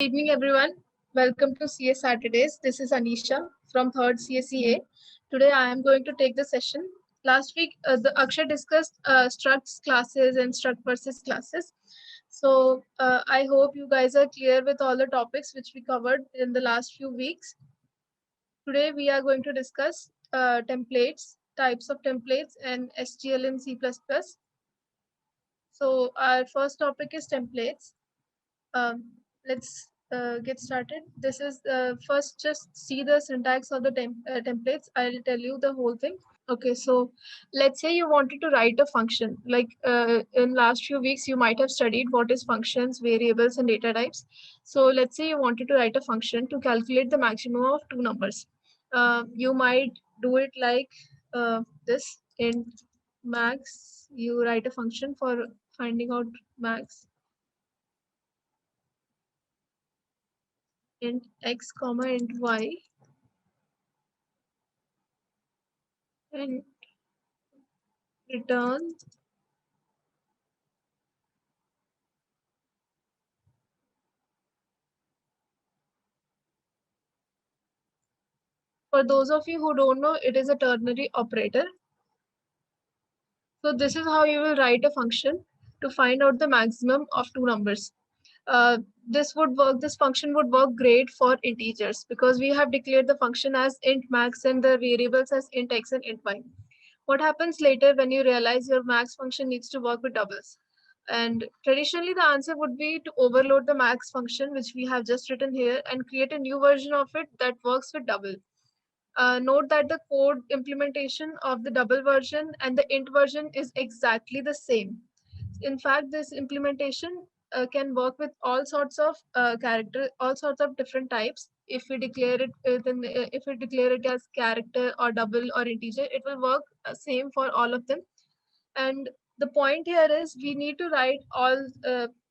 Evening, everyone. Welcome to CS Saturdays. This is Anisha from 3rd CSEA. Today, I am going to take the session. Last week, the Akshay discussed structs classes and struct versus classes. So, I hope you guys are clear with all the topics which we covered in the last few weeks. Today, we are going to discuss templates, types of templates, and STL in C++. So, our first topic is templates. Let's get started. This is first just see the syntax of the templates. I'll tell you the whole thing. Okay, so let's say you wanted to write a function. Like in last few weeks, you might have studied what is functions, variables, and data types. So let's say you wanted to write a function to calculate the maximum of two numbers. You might do it like this in max. You write a function for finding out max int x comma int y and return for those of you who don't know, it is a ternary operator. So this is how you will write a function to find out the maximum of two numbers. This function would work great for integers because we have declared the function as int max and the variables as int x and int y. What happens later when you realize your max function needs to work with doubles? And traditionally, the answer would be to overload the max function, which we have just written here, and create a new version of it that works with double. Note that the code implementation of the double version and the int version is exactly the same. In fact, this implementation can work with all sorts of all sorts of different types. If we declare it, if we declare it as character or double or integer, it will work same for all of them. And the point here is we need to write all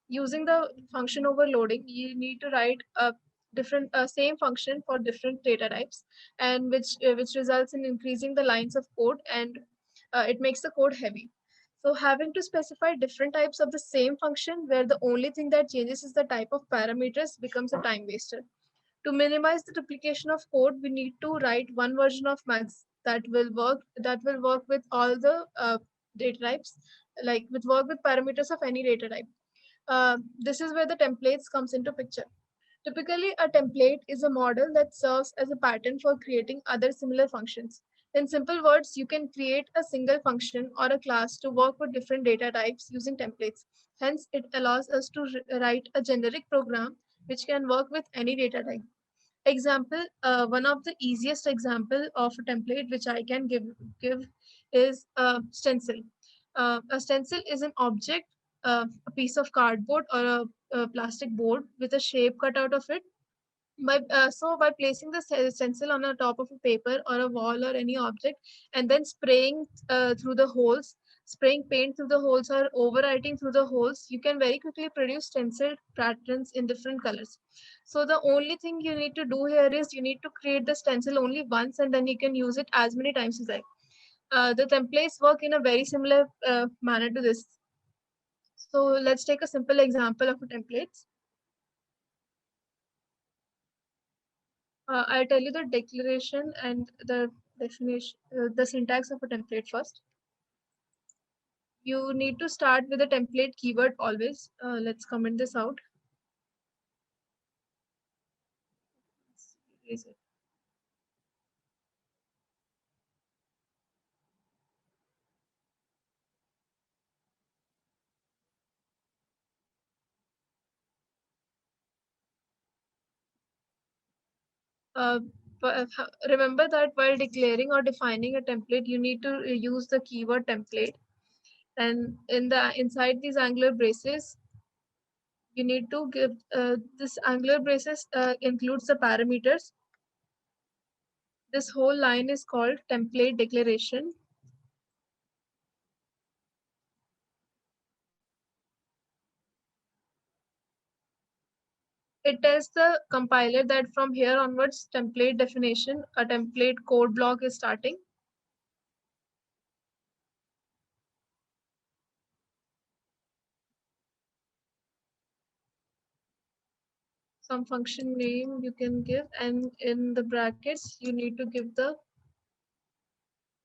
using the function overloading. You need to write a different same function for different data types, and which results in increasing the lines of code, and it makes the code heavy. So having to specify different types of the same function where the only thing that changes is the type of parameters becomes a time waster. To minimize the duplication of code, we need to write one version of max that will work with all the data types, like with work with parameters of any data type. This is where the templates comes into picture. Typically, a template is a model that serves as a pattern for creating other similar functions. In simple words, you can create a single function or a class to work with different data types using templates. Hence, it allows us to write a generic program which can work with any data type. Example, one of the easiest example of a template which I can give is a stencil. A stencil is an object, a piece of cardboard or a plastic board with a shape cut out of it. By placing the stencil on the top of a paper or a wall or any object, and then spraying through the holes, spraying paint through the holes or overwriting through the holes, you can very quickly produce stenciled patterns in different colors. So the only thing you need to do here is you need to create the stencil only once, and then you can use it as many times as like. The templates work in a very similar manner to this. So let's take a simple example of a template. I'll tell you the declaration and the definition, the syntax of a template first. You need to start with a template keyword always. Let's comment this out. Erase it. Uh, Remember that while declaring or defining a template, you need to use the keyword template. And inside these angular braces, you need to give this angular braces includes the parameters. This whole line is called template declaration. It tells the compiler that from here onwards, template definition, a template code block is starting. some function name you can give, and in the brackets you need to give the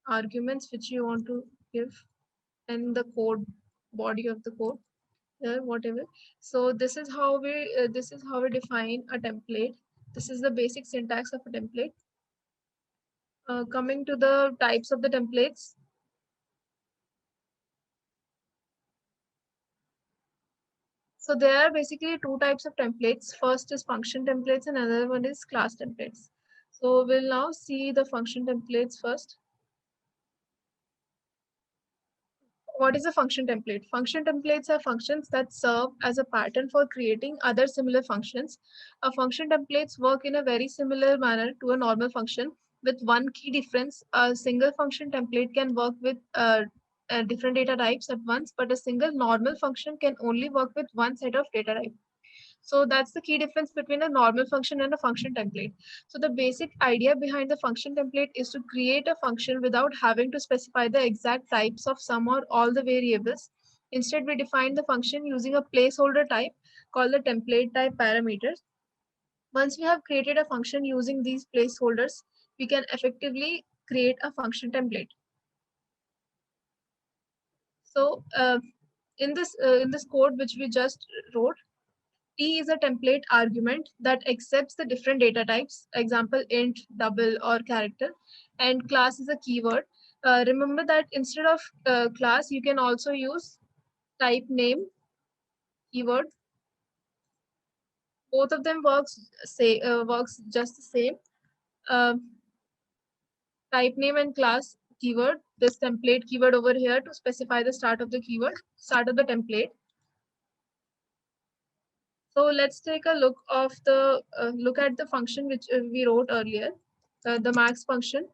arguments which you want to give, and the code, body of the code, whatever. So this is how we define a template. This is the basic syntax of a template. Coming to the types of the templates. So there are basically two types of templates. First is function templates and another one is class templates. So we'll now see the function templates first. What is a function template? Function templates are functions that serve as a pattern for creating other similar functions. A function templates work in a very similar manner to a normal function, with one key difference. A single function template can work with different data types at once, but a single normal function can only work with one set of data type. So that's the key difference between a normal function and a function template. So the basic idea behind the function template is to create a function without having to specify the exact types of some or all the variables. Instead, we define the function using a placeholder type called the template type parameters. Once we have created a function using these placeholders, we can effectively create a function template. So in this code which we just wrote, T is a template argument that accepts the different data types, example int, double, or character, and class is a keyword. Remember that instead of class, you can also use type name keyword. Both of them works just the same. Uh, Type name and class keyword. This template keyword over here to specify the start of the keyword, start of the template. So let's take a look at the function which we wrote earlier, the max function.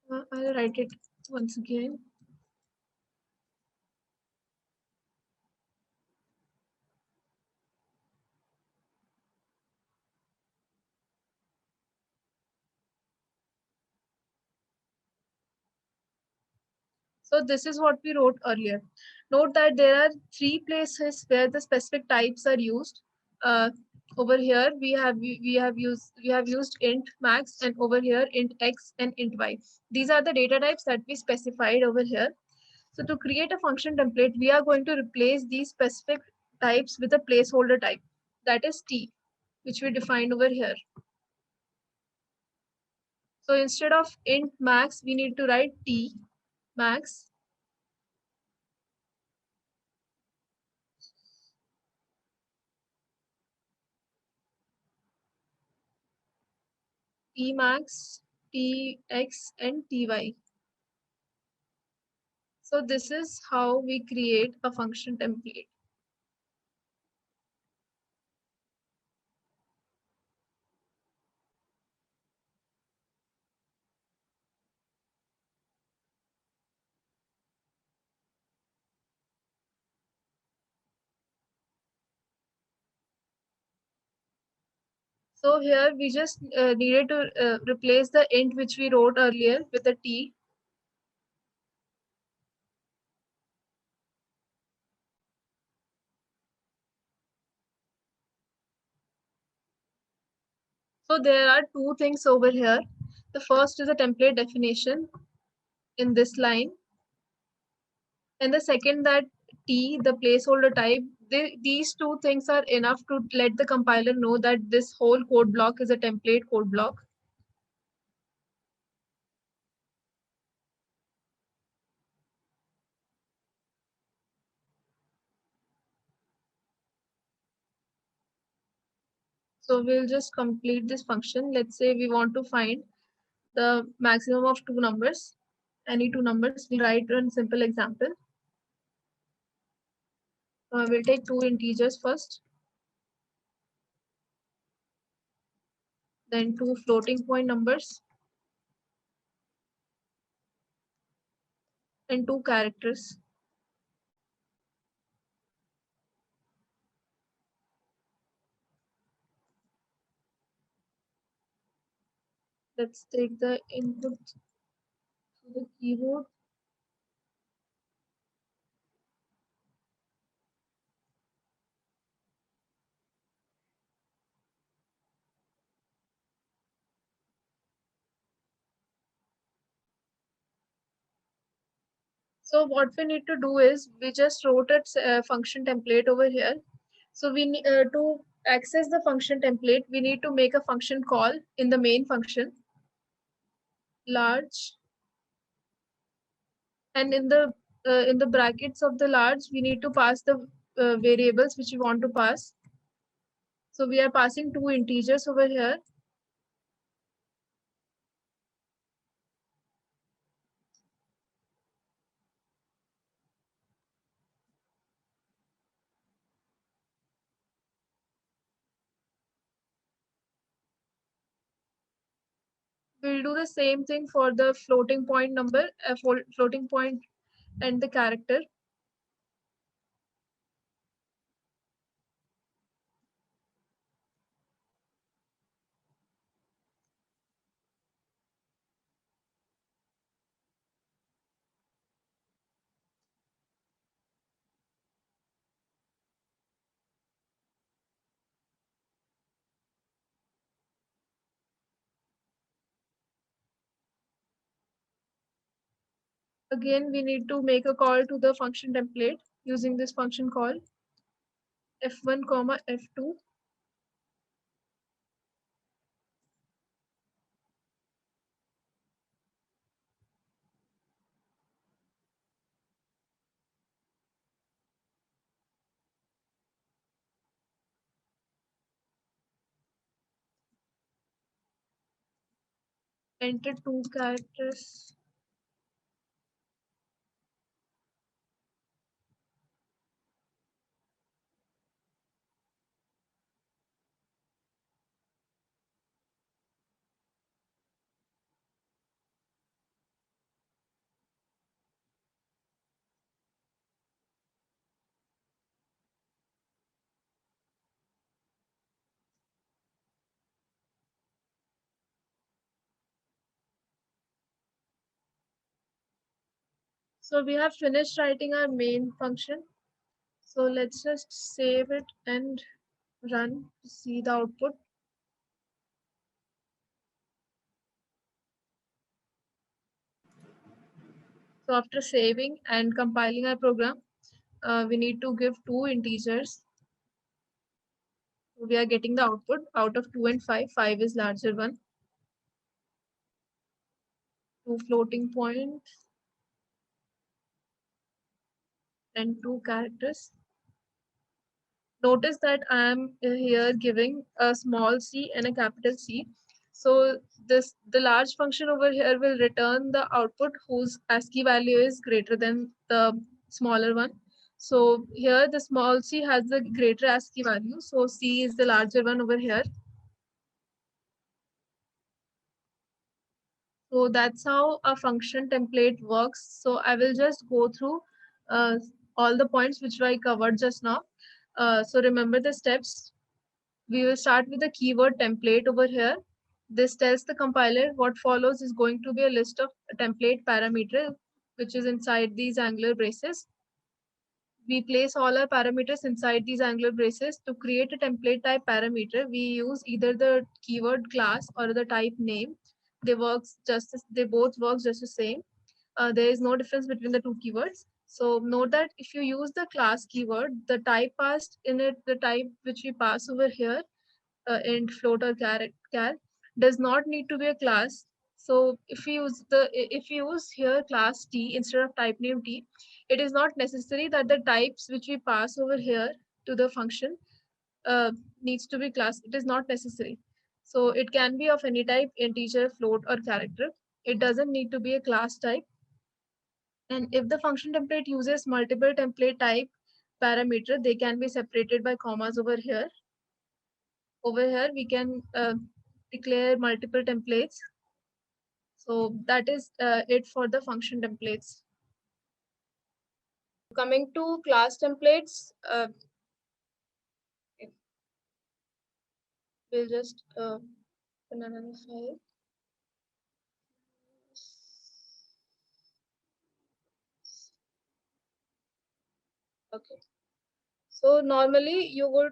I'll write it once again. So this is what we wrote earlier. Note that there are three places where the specific types are used. Uh, Over here we have used int max, and over here int x and int y. These are the data types that we specified over here. So to create a function template, we are going to replace these specific types with a placeholder type, that is t, which we defined over here. So instead of int max, we need to write t max. T max, tx, and ty. So this is how we create a function template. So here we just needed to replace the int which we wrote earlier with a t. So there are two things over here. The first is a template definition in this line. And the second, that t, the placeholder type, these two things are enough to let the compiler know that this whole code block is a template code block. So we'll just complete this function. Let's say we want to find the maximum of two numbers, any two numbers. We'll write a simple example. We'll take two integers first, then two floating point numbers, and two characters. Let's take the input to the keyboard. So what we need to do is we just wrote a function template over here. So we need to access the function template, we need to make a function call in the main function, large, and in the brackets of the large, we need to pass the variables which we want to pass. So we are passing two integers over here. We'll do the same thing for the floating point number, floating point and the character. Again, we need to make a call to the function template using this function call f1 comma f2. Enter two characters. So we have finished writing our main function. So let's just save it and run to see the output. So after saving and compiling our program, we need to give two integers. We are getting the output out of 2 and 5. 5 is larger one. Two floating points and two characters. Notice that I am here giving a small c and a capital C. So the large function over here will return the output whose ASCII value is greater than the smaller one. So here the small c has the greater ASCII value. So C is the larger one over here. So that's how a function template works. So I will just go through uh, all the points which I covered just now. So remember the steps. We will start with the keyword template over here. This tells the compiler what follows is going to be a list of template parameters, which is inside these angular braces. We place all our parameters inside these angular braces. To create a template type parameter, we use either the keyword class or the type name. They both work just the same. There is no difference between the two keywords. So note that if you use the class keyword, the type passed in it, the type which we pass over here, int, float, or char does not need to be a class. So if you use here class t instead of type name t, it is not necessary that the types which we pass over here to the function needs to be class. It is not necessary. So it can be of any type, integer, float, or character. It doesn't need to be a class type. And if the function template uses multiple template type parameter, they can be separated by commas over here. Over here, we can declare multiple templates. So that is it for the function templates. Coming to class templates, we'll just open another file. Okay. So normally you would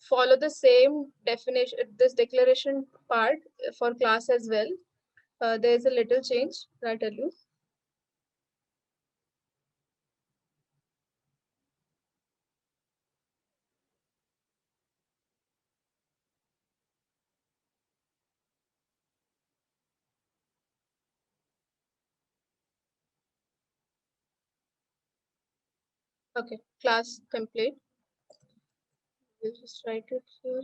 follow the same definition, this declaration part for class as well. There is a little change that I tell you. Okay, class template. We'll just write it here.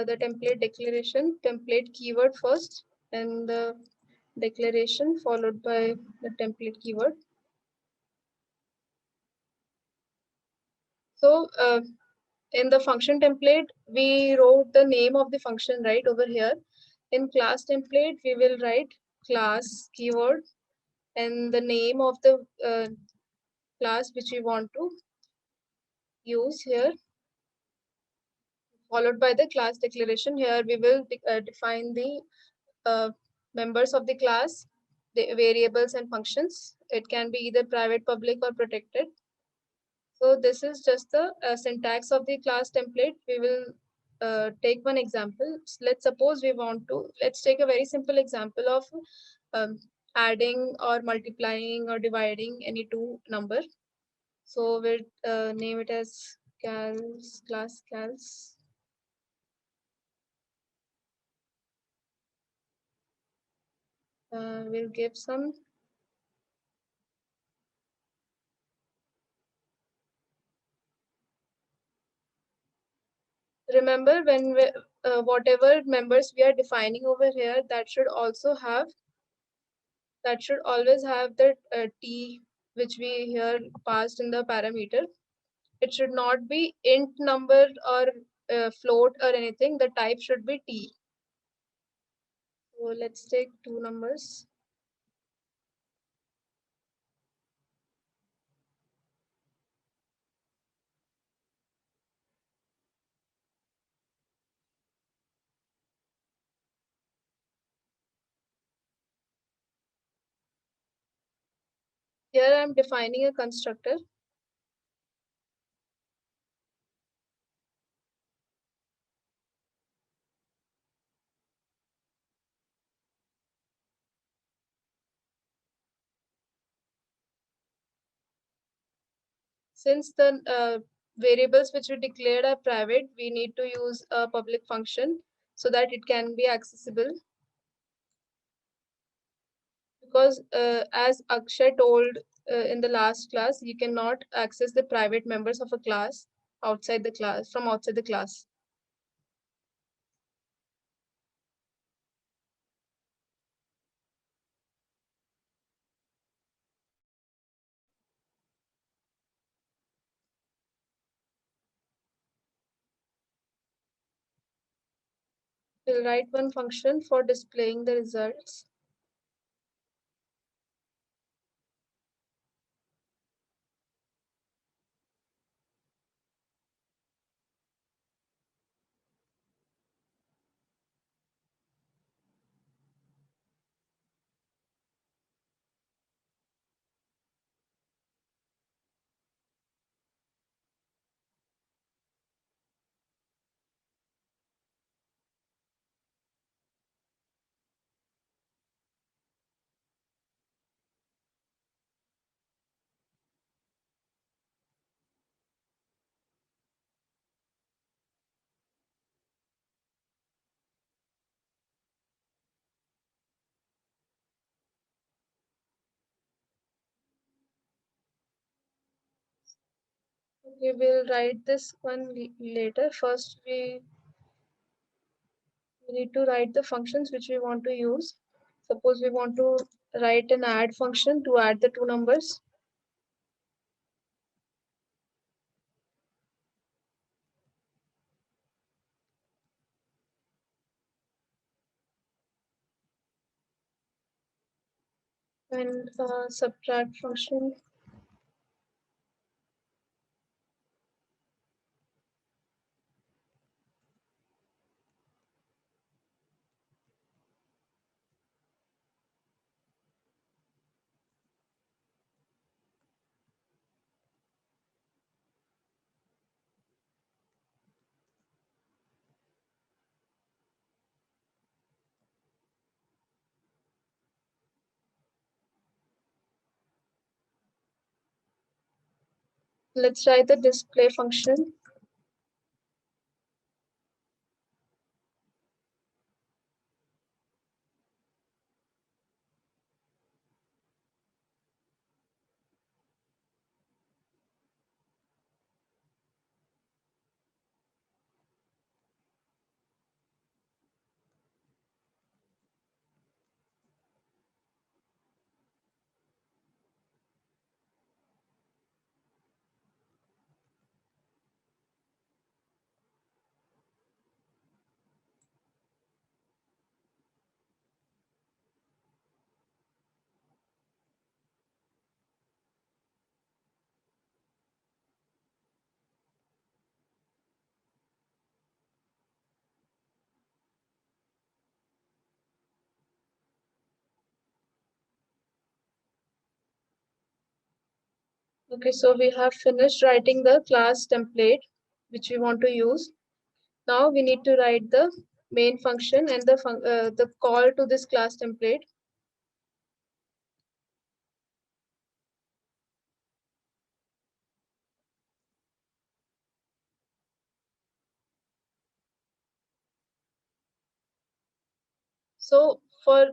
The template declaration, template keyword first, and the declaration followed by the template keyword. So in the function template, we wrote the name of the function right over here. In class template, we will write class keyword and the name of the class which we want to use here, followed by the class declaration. Here we will define the uh, members of the class, the variables and functions. It can be either private, public, or protected. So this is just the syntax of the class template. We will take one example. Let's suppose we want to, let's take a very simple example of um, adding or multiplying or dividing any two number. So we'll name it as cals, class cals. We'll give some. Remember when we, whatever members we are defining over here, that should also have, that should always have the t which we here passed in the parameter. It should not be int number or float or anything. The type should be t. So let's take two numbers. Here I'm defining a constructor. Since the variables which we declared are private, we need to use a public function so that it can be accessible. Because as Akshay told in the last class, you cannot access the private members of a class outside the class, from outside the class. We'll write one function for displaying the results. We will write this one later. First, we need to write the functions which we want to use. Suppose we want to write an add function to add the two numbers. And subtract function. Let's try the display function. Okay, so we have finished writing the class template which we want to use. Now we need to write the main function and the call to this class template. So for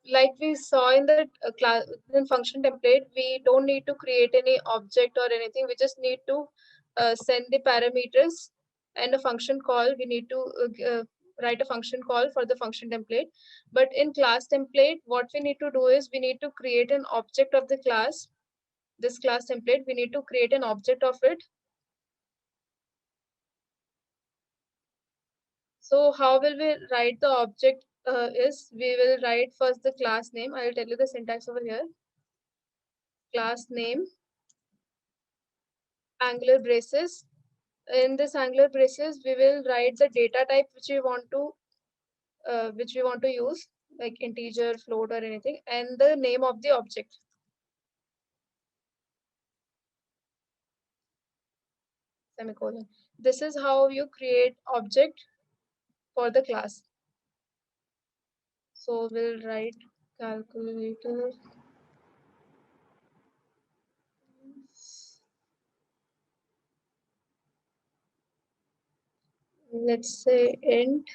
like we saw in the class in function template, we don't need to create any object or anything. We just need to send the parameters and a function call. We need to write a function call for the function template. But in class template, what we need to do is we need to create an object of the class. This class template, we need to create an object of it. So how will we write the object is we will write first the class name. I will tell you the syntax over here. Class name, angular braces. In this angular braces, we will write the data type which we want to use, like integer, float, or anything, and the name of the object. Semicolon. This is how you create object for the class. So we'll write calculator. Let's say int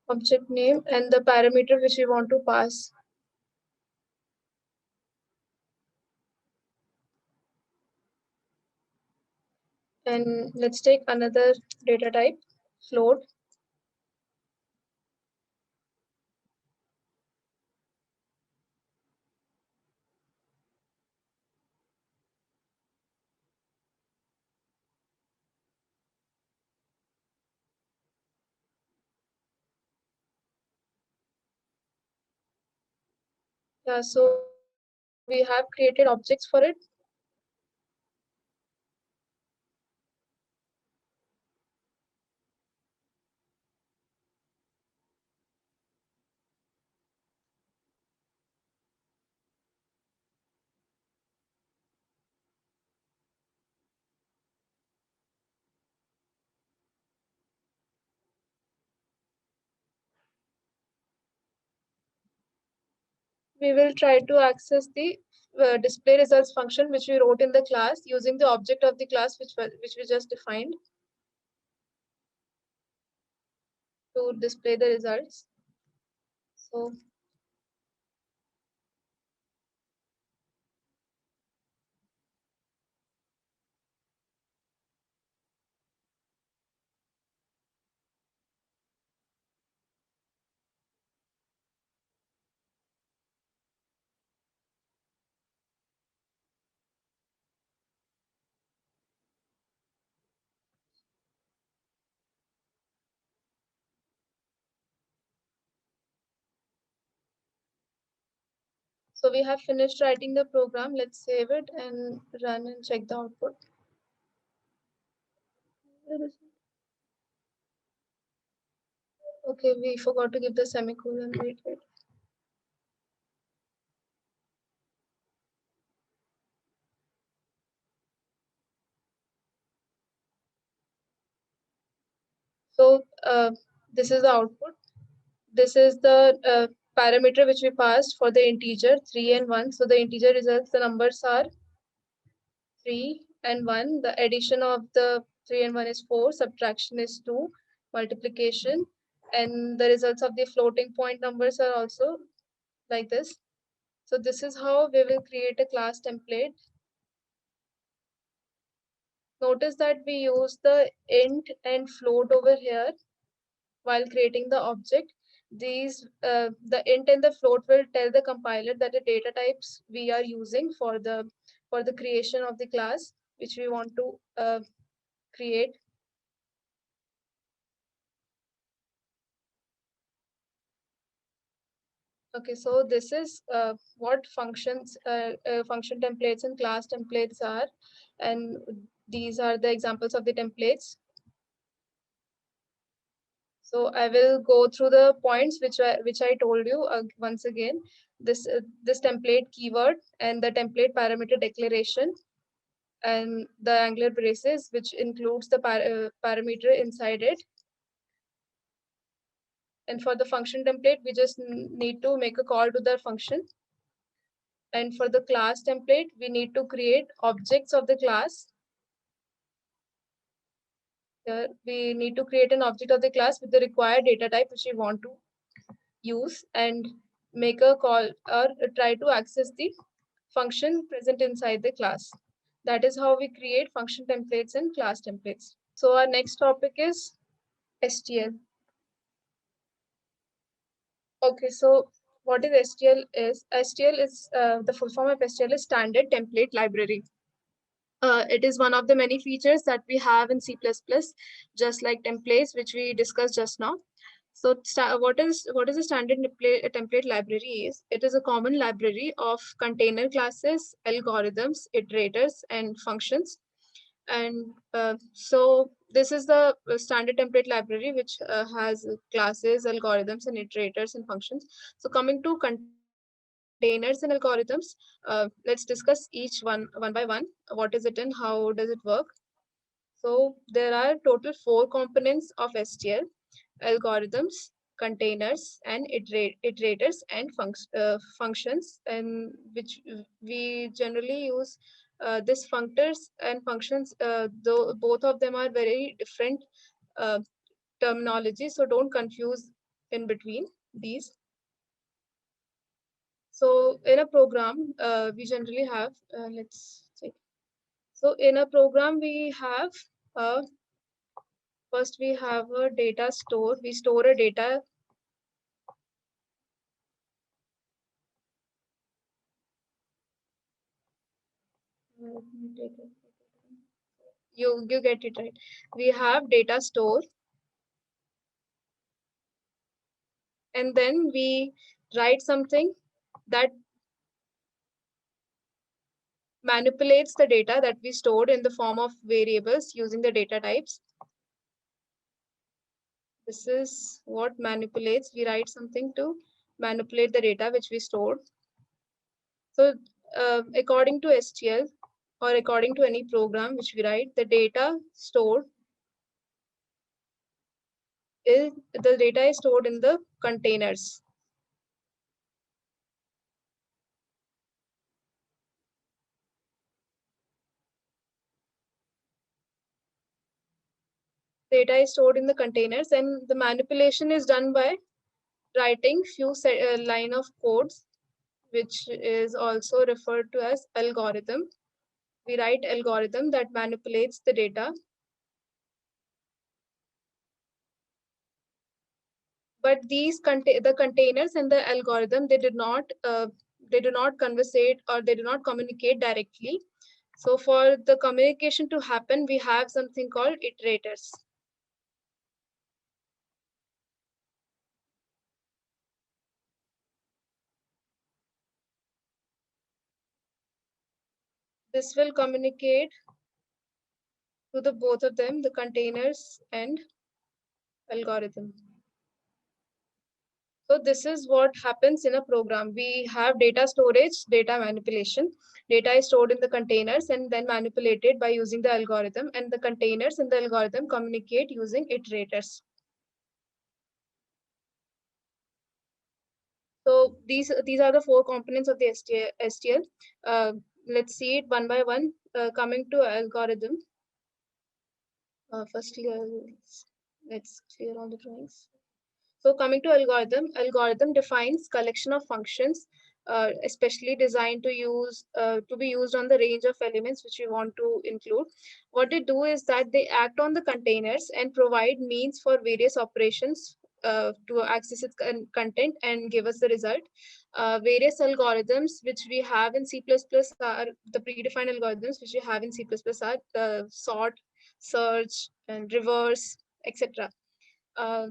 object name and the parameter which we want to pass. And let's take another data type, float. Yeah, so we have created objects for it. We will try to access the display results function which we wrote in the class using the object of the class which we just defined to display the results. So so we have finished writing the program. Let's save it and run and check the output. Okay, we forgot to give the semicolon. Wait, wait. So this is the output. this is the parameter which we passed for the integer 3 and 1. So the integer results, the numbers are 3 and 1. The addition of the 3 and 1 is 4, subtraction is 2, multiplication, and the results of the floating point numbers are also like this. So this is how we will create a class template. Notice that we use the int and float over here while creating the object. The int and the float will tell the compiler that the data types we are using for the creation of the class which we want to create. Okay, so this is what function templates and class templates are, and these are the examples of the templates. So I will go through the points which I told you once again. This template keyword and the template parameter declaration and the Angular braces, which includes the parameter inside it. And for the function template, we just need to make a call to the function. And for the class template, we need to create objects of the class. We need to create an object of the class with the required data type which we want to use and make a call or try to access the function present inside the class. That is how we create function templates and class templates. So our next topic is STL. Okay, so what is STL is? STL is the full form of STL is Standard Template Library. It is one of the many features that we have in C++, just like templates, which we discussed just now. So what is a standard template library is? It is a common library of container classes, algorithms, iterators, and functions. And so this is the standard template library, which has classes, algorithms, and iterators and functions. So coming to containers and algorithms, let's discuss each one by one. What is it and how does it work? So there are total 4 components of STL: algorithms, containers, and iterators and functions, and which we generally use. These functors and functions, though both of them are very different uh, terminology, so don't confuse in between these. So in a program, we generally have, let's see. So in a program, we have first we have a data store. We store a data. You get it right. We have data store, and then we write something that manipulates the data that we stored in the form of variables using the data types. This is what manipulates. We write something to manipulate the data which we stored. So according to STL or according to any program which we write, the data stored is the data is stored in the containers. Data is stored in the containers, and the manipulation is done by writing few line of codes, which is also referred to as algorithm. We write algorithm that manipulates the data. But the containers and the algorithm, they do not conversate or they do not communicate directly. So for the communication to happen, we have something called iterators. This will communicate to the both of them, the containers and algorithm. So this is what happens in a program. We have data storage, data manipulation. Data is stored in the containers and then manipulated by using the algorithm, and the containers and the algorithm communicate using iterators. So these are the four components of the STL. Let's see it one by one. Coming to algorithm. Firstly, let's clear all the drawings. So coming to algorithm defines collection of functions, especially designed to be used on the range of elements which we want to include. What they do is that they act on the containers and provide means for various operations to access its content and give us the result. Various algorithms which we have in C++ are the predefined algorithms which we have in C++ are the sort, search, and reverse, etc.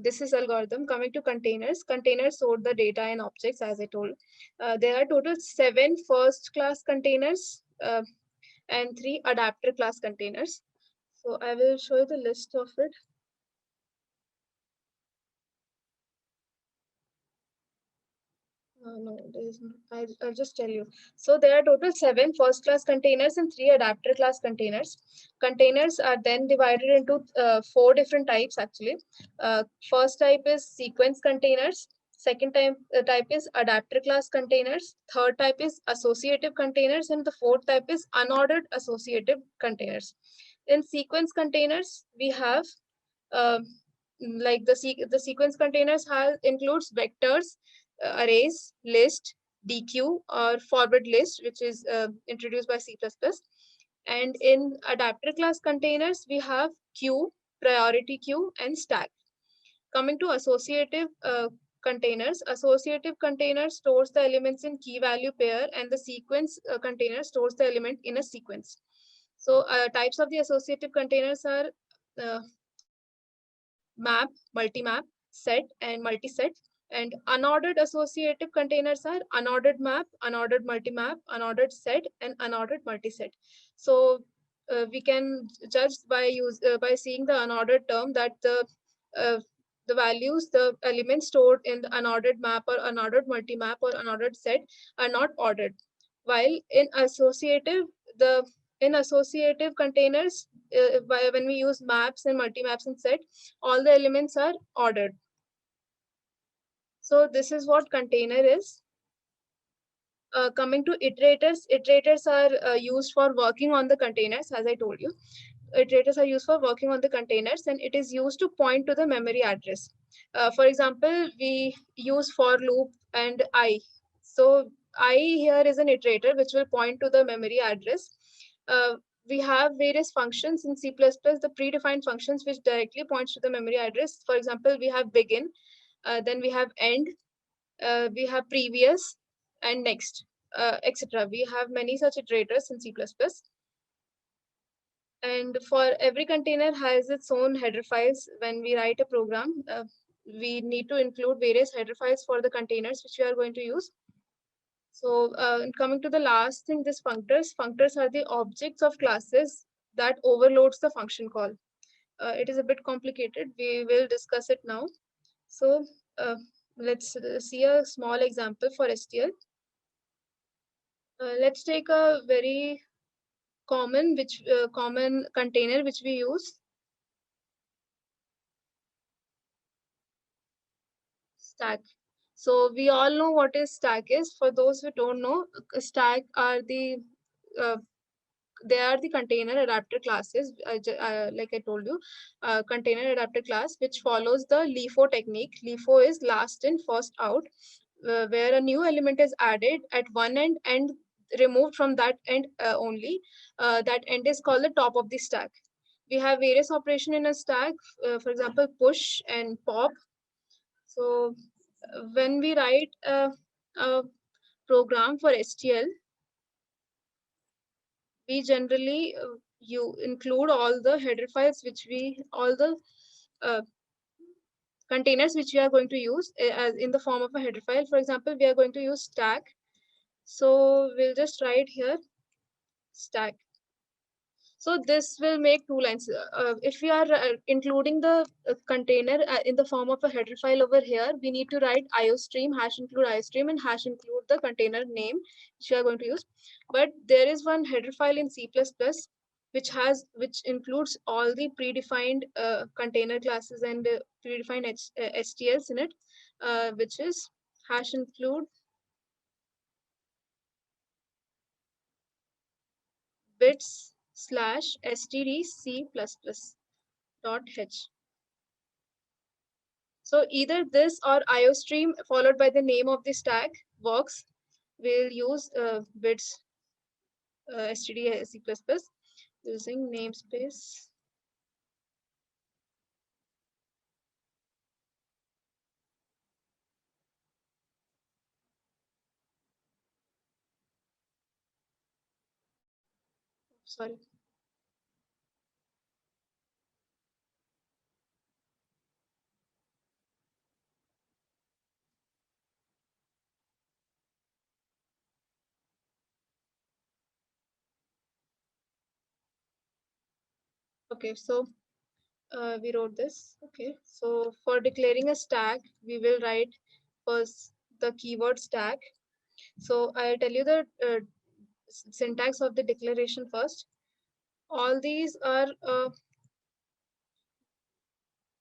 This is algorithm. Coming to containers. Containers store the data and objects, as I told. There are total 7 first class containers and 3 adapter class containers. So I will show you the list of it. No, there is no. I'll just tell you. So there are total 7 first class containers and 3 adapter class containers. Containers are then divided into 4 different types actually. First type is sequence containers. Second type is adapter class containers. Third type is associative containers. And the fourth type is unordered associative containers. In sequence containers, we have uh, like the sequence containers includes vectors, arrays, list, DQ, or forward list, which is introduced by C++. And in adapter class containers, we have queue, priority queue, and stack. Coming to associative containers, associative container stores the elements in key value pair, and the sequence container stores the element in a sequence. So types of the associative containers are uh, map, multi-map, set, and multi-set. And unordered associative containers are unordered map, unordered multi-map, unordered set, and unordered multi-set. So we can judge by seeing the unordered term that the values, the elements stored in the unordered map or unordered multi-map or unordered set are not ordered. While in associative containers, when we use maps and multi-maps and set, all the elements are ordered. So this is what container is. Coming to iterators, iterators are used for working on the containers, as I told you. Iterators are used for working on the containers, and it is used to point to the memory address. For example, we use for loop and I. So I here is an iterator which will point to the memory address. We have various functions in C++, the predefined functions which directly points to the memory address. For example, we have begin, then we have end, we have previous, and next, etc. We have many such iterators in C++. And for every container has its own header files. When we write a program, we need to include various header files for the containers which we are going to use. So coming to the last thing, this functors. Functors are the objects of classes that overloads the function call. It is a bit complicated. We will discuss it now. So let's see a small example for STL. Let's take a very common container which we use. Stack. So we all know what is stack is. For those who don't know, stack are they are the container adapter classes, like I told you, container adapter class, which follows the LIFO technique. LIFO is last in, first out, where a new element is added at one end and removed from that end only. That end is called the top of the stack. We have various operation in a stack, for example, push and pop. So when we write a program for STL, we generally you include all the header files all the uh, containers which we are going to use as in the form of a header file. For example, we are going to use stack. So we'll just write here stack. So this will make 2 lines. If we are including the container in the form of a header file over here, we need to write iostream, hash include iostream, and hash include the container name which we are going to use. But there is one header file in C++ which includes all the predefined container classes and predefined STLs in it, which is hash include bits slash stdc++ dot h. So either this or IOStream followed by the name of the stack works. We'll use bits stdc++ using namespace. Sorry. Okay, so we wrote this. Okay, so for declaring a stack, we will write first the keyword stack. So I'll tell you the syntax of the declaration first. All these are,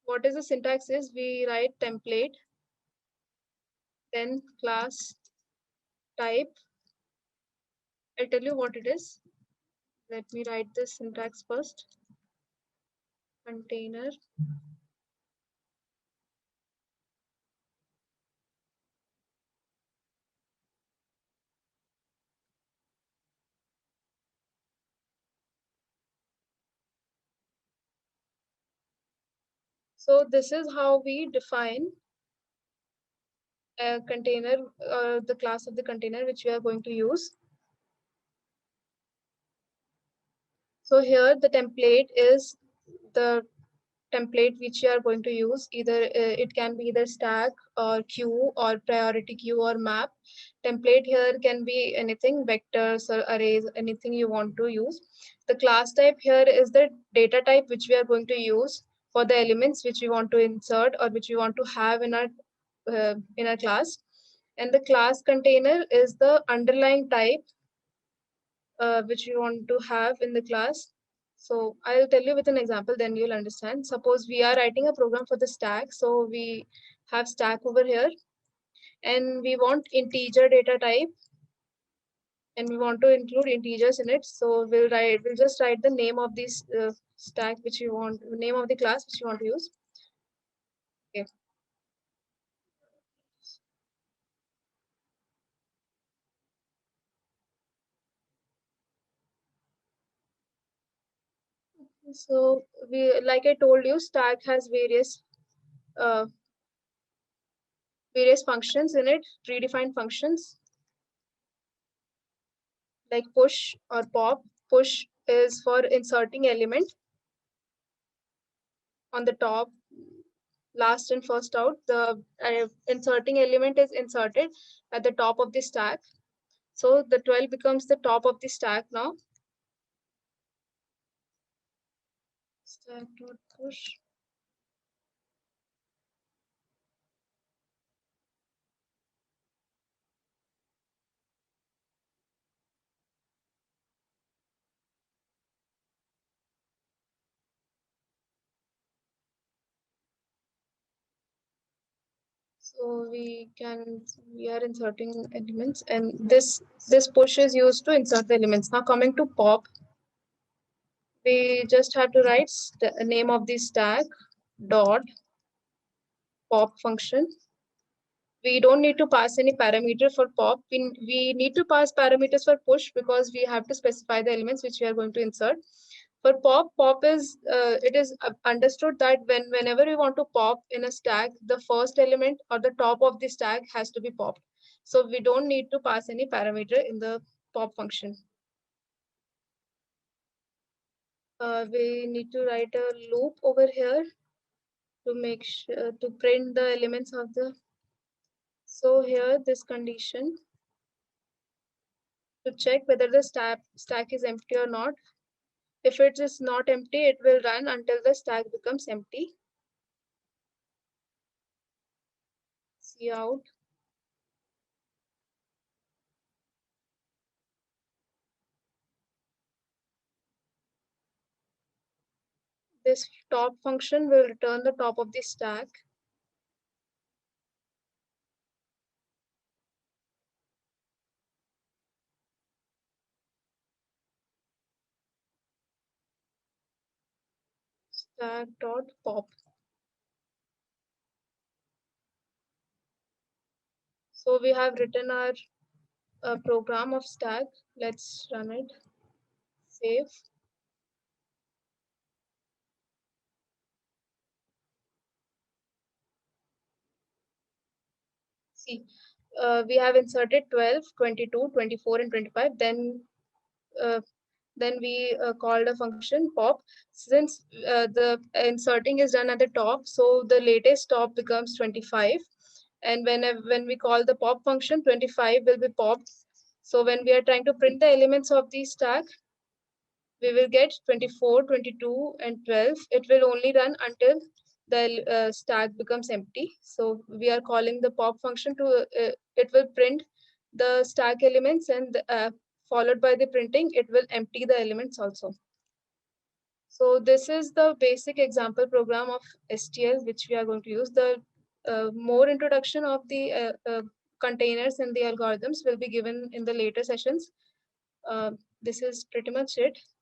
what is the syntax is, we write template, then class type. I'll tell you what it is. Let me write this syntax first. Container. So this is how we define a container, the class of the container which we are going to use. So here the template is the template which you are going to use. Either it can be either stack or queue or priority queue or map. Template here can be anything, vectors or arrays, anything you want to use. The class type here is the data type which we are going to use for the elements which we want to insert or which we want to have in our class. And the class container is the underlying type which we want to have in the class. So I'll tell you with an example, then you'll understand. Suppose we are writing a program for the stack. So we have stack over here and we want integer data type and we want to include integers in it. So we'll just write the name of this stack which you want, name of the class which you want to use. Okay. So like I told you, stack has uh, various functions in it, predefined functions like push or pop. Push is for inserting element on the top, last and first out. The inserting element is inserted at the top of the stack. So the 12 becomes the top of the stack now. Stack dot push. So we are inserting elements, and this push is used to insert the elements. Now coming to pop, we just have to write the name of the stack dot pop function. We don't need to pass any parameter for pop. We need to pass parameters for push because we have to specify the elements which we are going to insert. For pop, pop is it is understood that whenever we want to pop in a stack, the first element or the top of the stack has to be popped. So we don't need to pass any parameter in the pop function. We need to write a loop over here to make sure to print the elements of the. So here this condition to check whether the stack is empty or not. If it is not empty, it will run until the stack becomes empty. Cout. This top function will return the top of the stack. stack.pop. So we have written our program of stack. Let's run it. Save. See, we have inserted 12, 22, 24, and 25. Then we called a function pop. Since the inserting is done at the top, so the latest top becomes 25. And when we call the pop function, 25 will be popped. So when we are trying to print the elements of the stack, we will get 24, 22, and 12. It will only run until the stack becomes empty. So we are calling the pop function to, it will print the stack elements, and followed by the printing, it will empty the elements also. So this is the basic example program of STL, which we are going to use. The more introduction of the containers and the algorithms will be given in the later sessions. This is pretty much it.